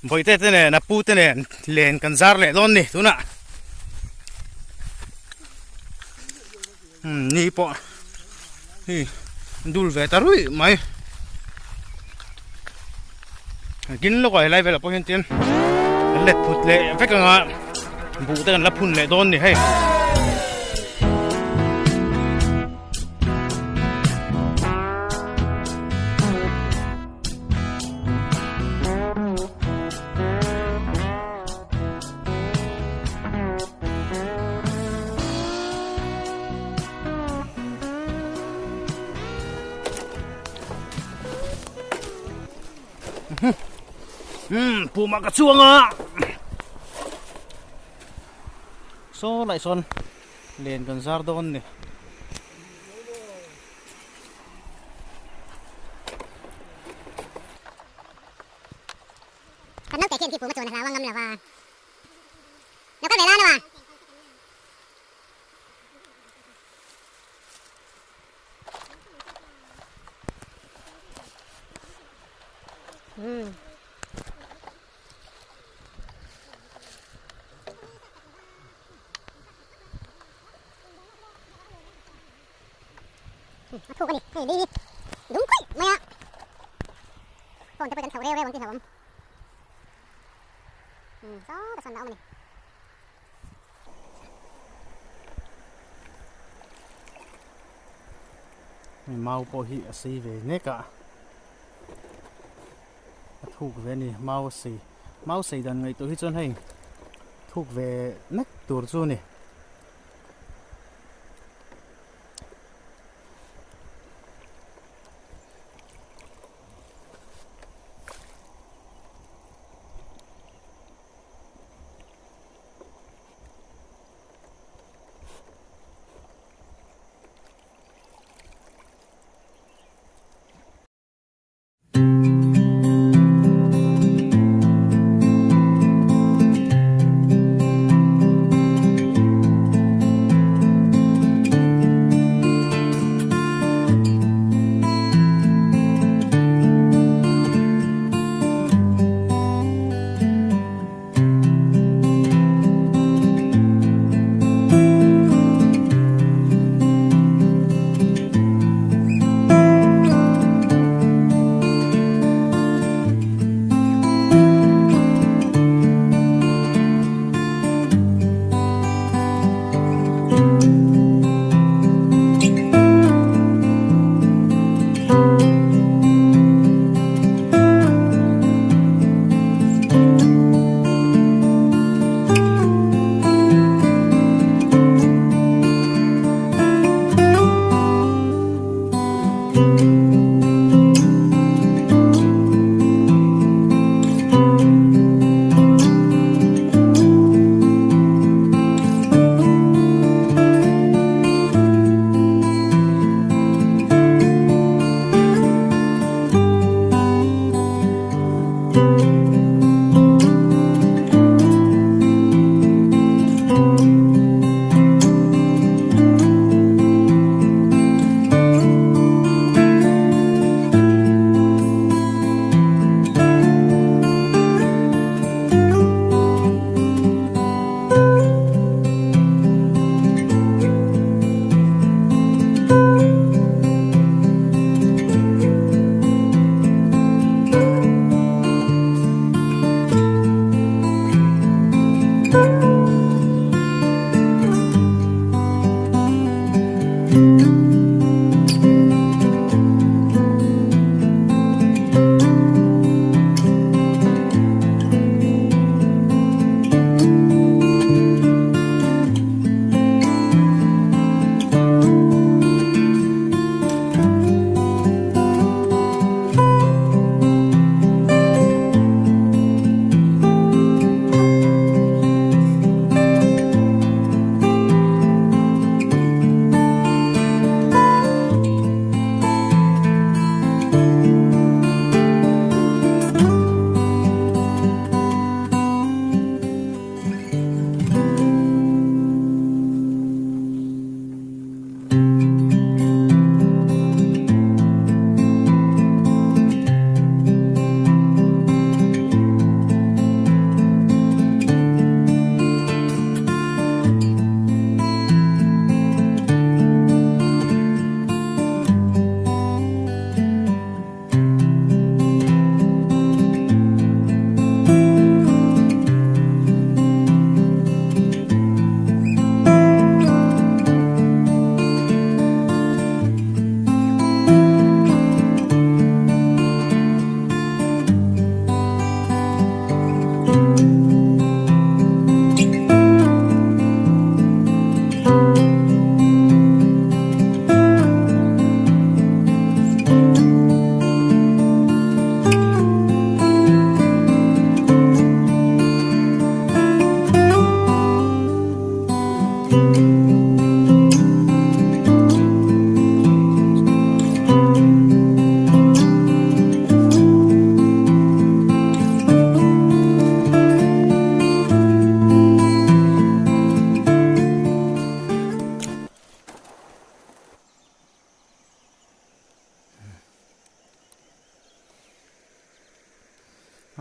bồi tết thế này là pu thế này liền cần giar lại luôn nè đúng không ạ ni po hi dul về ta rồi mày kín lúc gọi lại về là bao nhiêu tiền lệ phụt lệ phải cần à vụ tên là phun lệ đôn nè hay phù mặc cả chuông à số lại son liền cần giar đôn nè kan nấu cải thiện thì phù mà chuồn là vang ngâm là và nó có vẻ lan đâu àถูกกันดิเฮ้ยดีดุ้งกุ้ยมาคนจะไปกันเถาเร็ววันที่เถาผมซ้อแต่สันเอามานี่เมาโปหิสีเวเนี่ยกะถูกเวนี่เมาสีดันไงตัวที่จนให้ถูกเวนักตัวจูนี่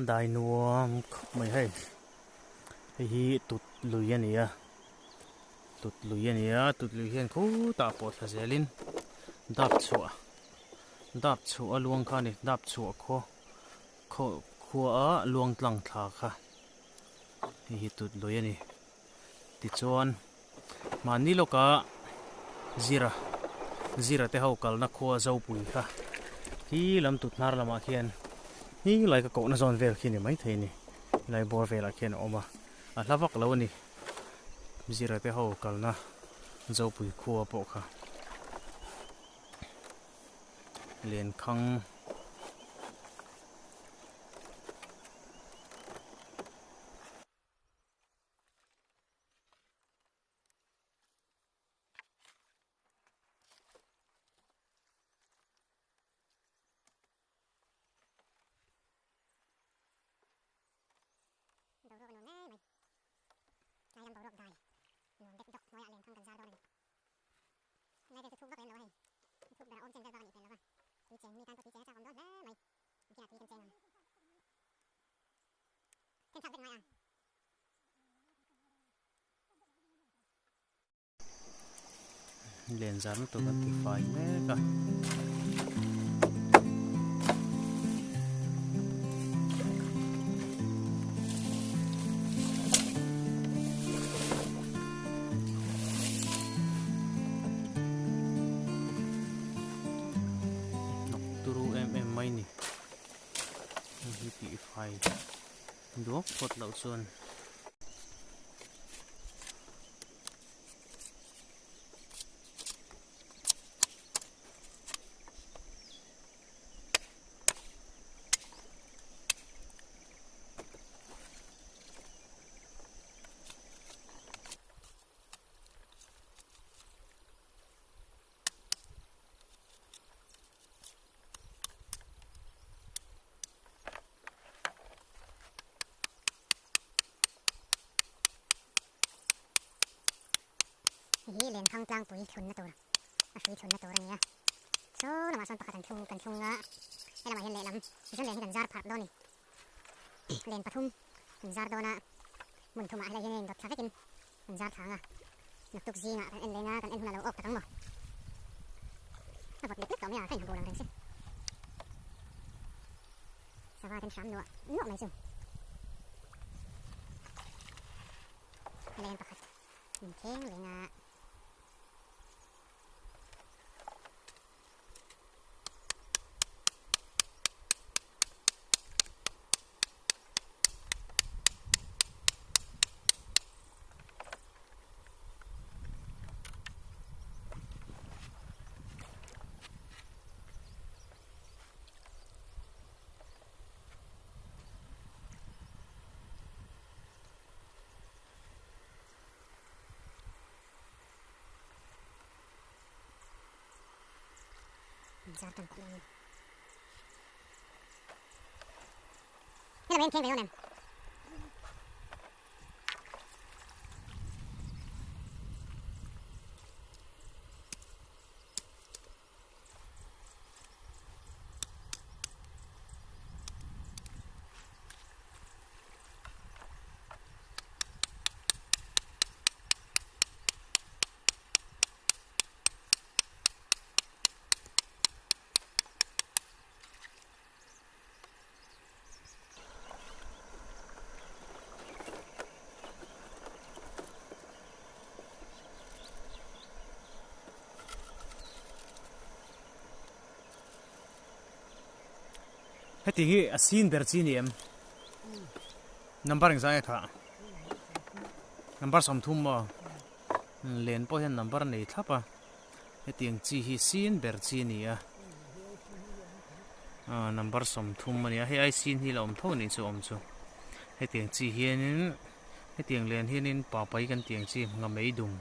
đài nuông mày hay hi tụt lùi anh à tụt lùi anh cố ta bỏ ra zelin đạp chua luông kha này đạp chua khô luông lăng thà kha hi tụt lùi anh ti chuan mà ni loka zira te hau kal na khô zau pui kha hi lam tụt nar lama khian hi lai ka ko na zon vel khi ni mai thei ni lai bor vel a khian oma a hlavak lo ni zira te hau kal na zau pui khô po kha Lenkhang đầu rồi nó nè mày cái đầu rồi nó đẹp đọc nói lên không cần ra đâu này ngay đây thu bắt lên rồi thu đã ôm chân ra bao nhiêu tiền rồi đi chèn mi tan có tí chén sao còn đó nè mày kia là tí cần chèn thêm thằng bên ngoài à lên rắn tôi vẫn thì phải mẹ cả mai nè bị phải đuốc phật lậu xuân hi Lenkhang tlang pui thun na tur a hrui thun na tur ania so lama son pakatan thung kan thung a elama hian le lam jun le hi kan zar phat do ni len pathum kan zar do na mun thuma hele hian dot thavekin kan zar thanga nak tuk zinga kan en lenga kan en huna lo ok takang mo a bot lepek kamya kan habo lang reng se sawa kan sham no no mai chung len pakhat theng lenga zar tan ko len hela men theng ve onem hết thì xinber chi niệm number hình dạng thà number som thum mà lên po hiện number này thấp à hết tiếng chi hi xin ber chi nia number som thum mà nia hay ai xin hi là thâu này chu chu hết tiếng chi hiền hết tiếng lên hiền pa pai kan tiếng chi ngam mấy đùng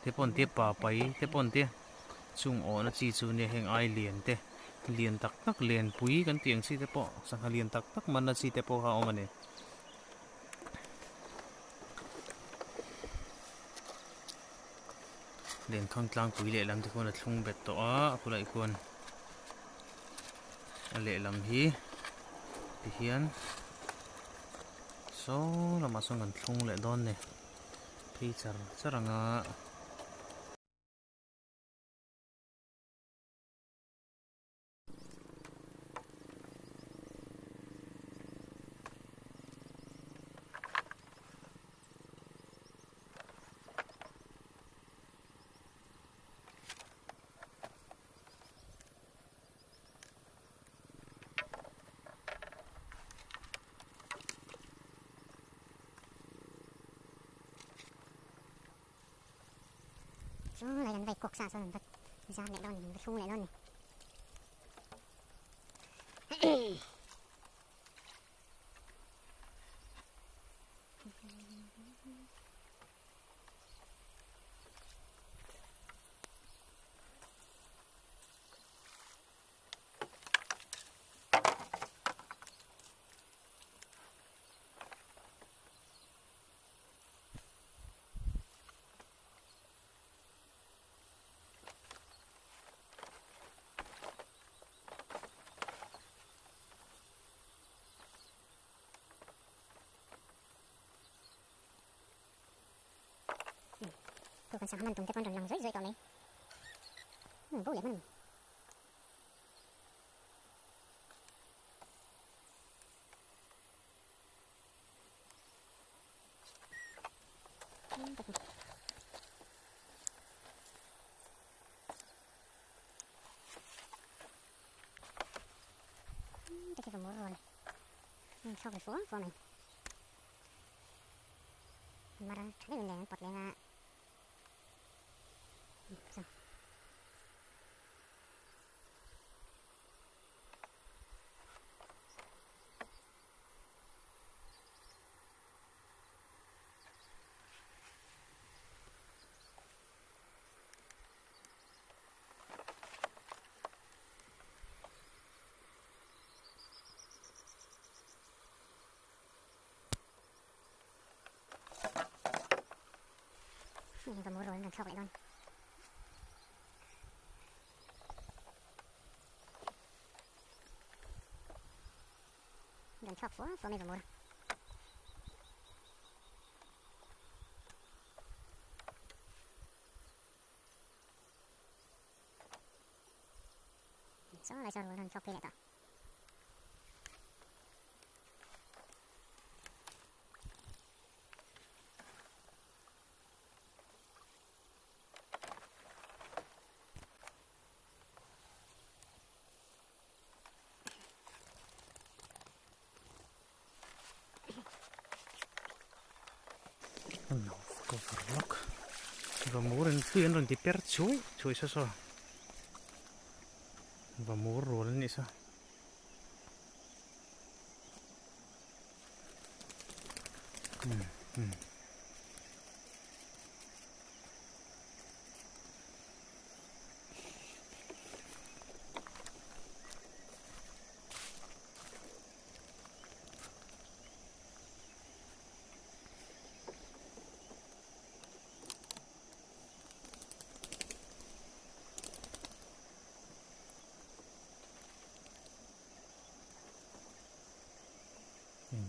thế pon tiếp pa pai thế pon tiếp chung nó chi chu ne heng ai liền te liền tak tak liền pui kan tiang si te po sang liền tak tak man na si te po ha o mane Lenkhang tlang pui le lam te kon thlung bet to a khulai kon le lam hi ti hian số là mà xong gần thung lại đón này thì chắc là ngã số lại lần vậy cuộc xả số lần vật ra lại đón này thung lại đón này tôi còn sáng mình tung cái con rồng lòng rưỡi tao này vô lẽ mình cái Vamur rồi sau cái phố của mình mà ra thấy mình đèn bật lên à sao Vamur rồi lần sau lại luôn lần sau phố mình Vamur số lại sau rồi lần sau kia lại tạo no coverlock Vamur en tu en ron ti per chui so Vamur roll ni sa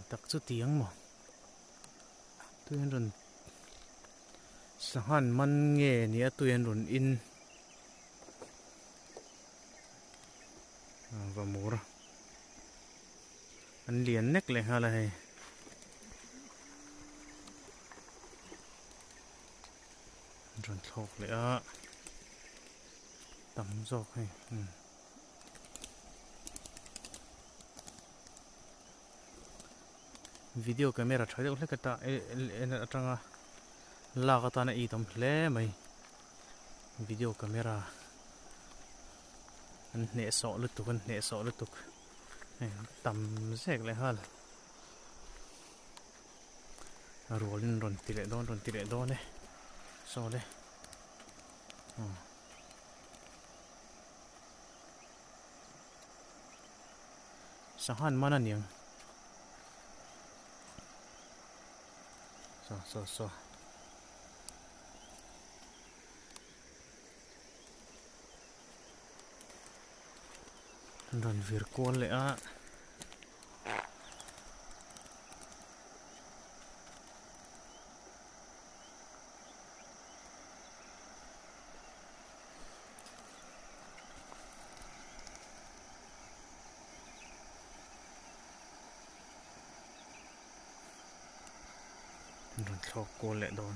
tắc chút tiếng mà tôi rồi sáng man nghe nia tôi rồi in Vamur anh liền nét lại hay là hay rồi thọc lại á tắm giọt hay video camera try được lấy cái ta en tranga la cái ta này itom le mai video camera anh nè sọ lứt tục anh nè sọ lứt tục tầm sẹt lại hal rolling ron tire don này so đây sahan mana niang so ron vir kual le a thok kol le don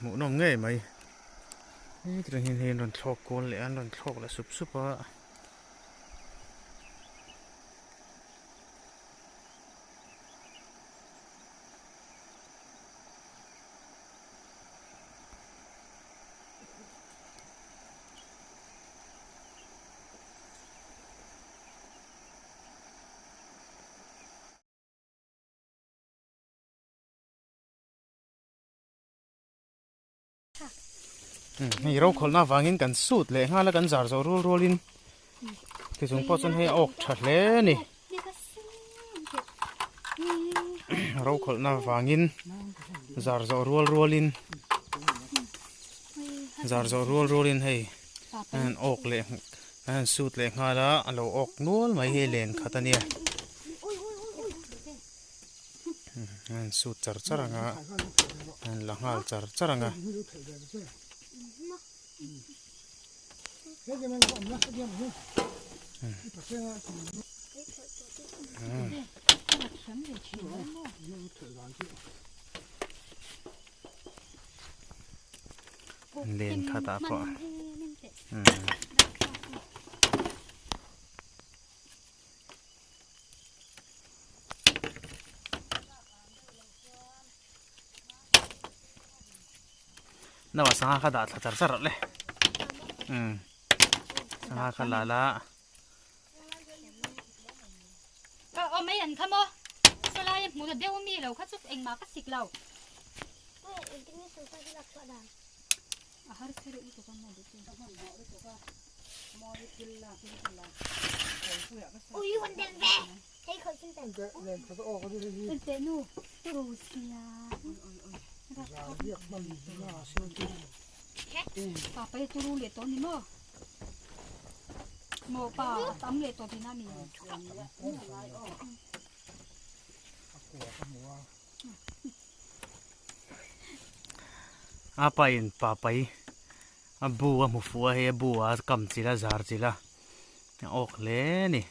mũ nồng nghề mày từ hình hình rồi thọc côn lại ăn rồi thọc lại sụp sụp áนี่เราคนน่าฟังกินกันสุดเลยฮะแล้วกันจาร์จะรัวลินที่สงพอจนให้ออกชัดเลยนี่เราคนน่าฟังกินจาร์จะรัวลินจาร์จะรัวลินให้อันออกเลยอันสุดเลยฮะแล้วเราออกนู้นไม่ให้เลนขัดเนี่ยอันสุดจาร์จาร์งะอันหลังหัวจาร์จาร์งะเลนขาตาพอน่าว่าสังหารขาดาจาร์จาร์เลยสังหารขาดละเอาไม่เห็นค่ะโมสลายหมูจะเดี๋ยวมีเราข้าจุกเองมาก็สิกเราอาหารเสร็จอีกตัวมาดูอุ้ยวันเด็กแม่ให้คนขึ้นแต่งเป็นเตนูตูเสียป่าไปตูรูเหล็กตัวนี้โมโมป่าตั้มเหล็กตัวที่น่ามีอาไปป่าไปบัวหมูฟัวเฮบัวกำจิละจาร์จิละออกเลยนี่